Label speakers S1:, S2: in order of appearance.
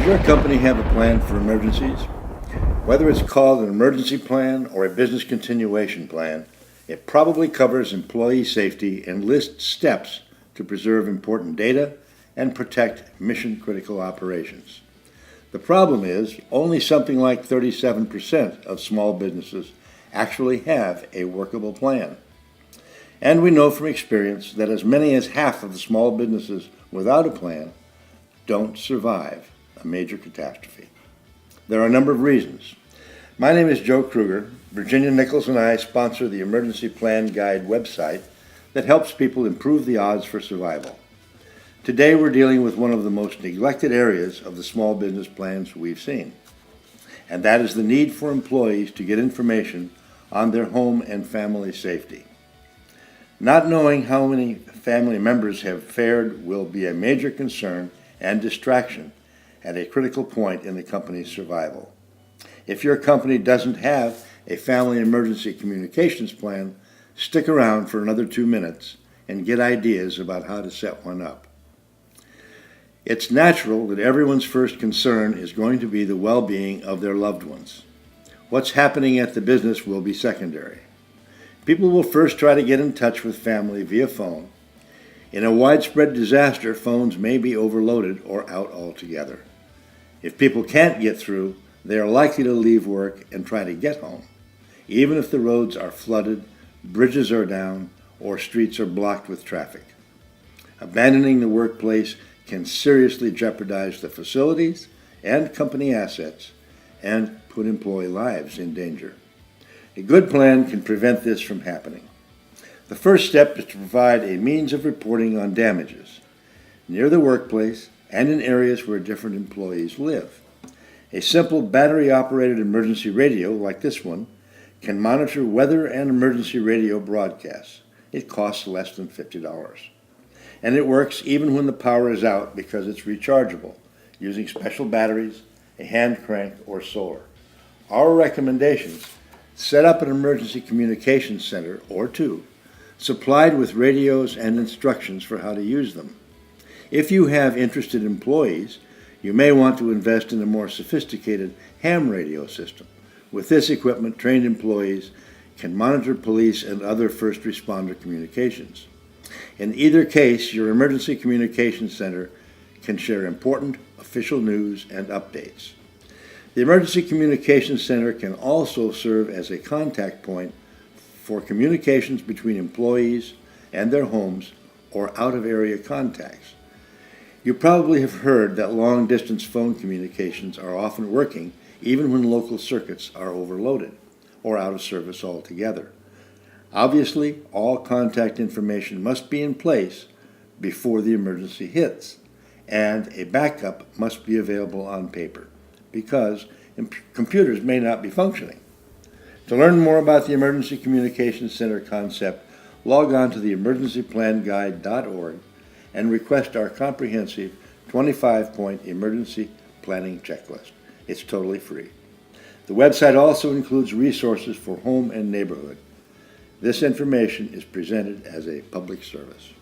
S1: your company have a plan for emergencies? Whether it's called an emergency plan or a business continuation plan, it probably covers employee safety and lists steps to preserve important data and protect mission-critical operations. The problem is, only something like 37% of small businesses actually have a workable plan. And we know from experience that as many as half of the small businesses without a plan don't survive a major catastrophe. There are a number of reasons. My name is Joe Kruger. Virginia Nichols and I sponsor the Emergency Plan Guide website that helps people improve the odds for survival. Today we're dealing with one of the most neglected areas of the small business plans we've seen, and that is the need for employees to get information on their home and family safety. Not knowing how many family members have fared will be a major concern and distraction at a critical point in the company's survival. If your company doesn't have a family emergency communications plan, stick around for another 2 minutes and get ideas about how to set one up. It's natural that everyone's first concern is going to be the well-being of their loved ones. What's happening at the business will be secondary. People will first try to get in touch with family via phone. In a widespread disaster, phones may be overloaded or out altogether. If people can't get through, they are likely to leave work and try to get home, even if the roads are flooded, bridges are down, or streets are blocked with traffic. Abandoning the workplace can seriously jeopardize the facilities and company assets and put employee lives in danger. A good plan can prevent this from happening. The first step is to provide a means of reporting on damages near the workplace and in areas where different employees live. A simple battery-operated emergency radio like this one can monitor weather and emergency radio broadcasts. It costs less than $50. And it works even when the power is out because it's rechargeable using special batteries, a hand crank, or solar. Our recommendations: set up an emergency communications center or two, supplied with radios and instructions for how to use them. If you have interested employees, you may want to invest in a more sophisticated ham radio system. With this equipment, trained employees can monitor police and other first responder communications. In either case, your emergency communications center can share important official news and updates. The Emergency Communications Center can also serve as a contact point for communications between employees and their homes or out-of-area contacts. You probably have heard that long-distance phone communications are often working even when local circuits are overloaded or out of service altogether. Obviously, all contact information must be in place before the emergency hits, and a backup must be available on paper, because computers may not be functioning. To learn more about the Emergency Communications Center concept, log on to the emergencyplanguide.org and request our comprehensive 25-point emergency planning checklist. It's totally free. The website also includes resources for home and neighborhood. This information is presented as a public service.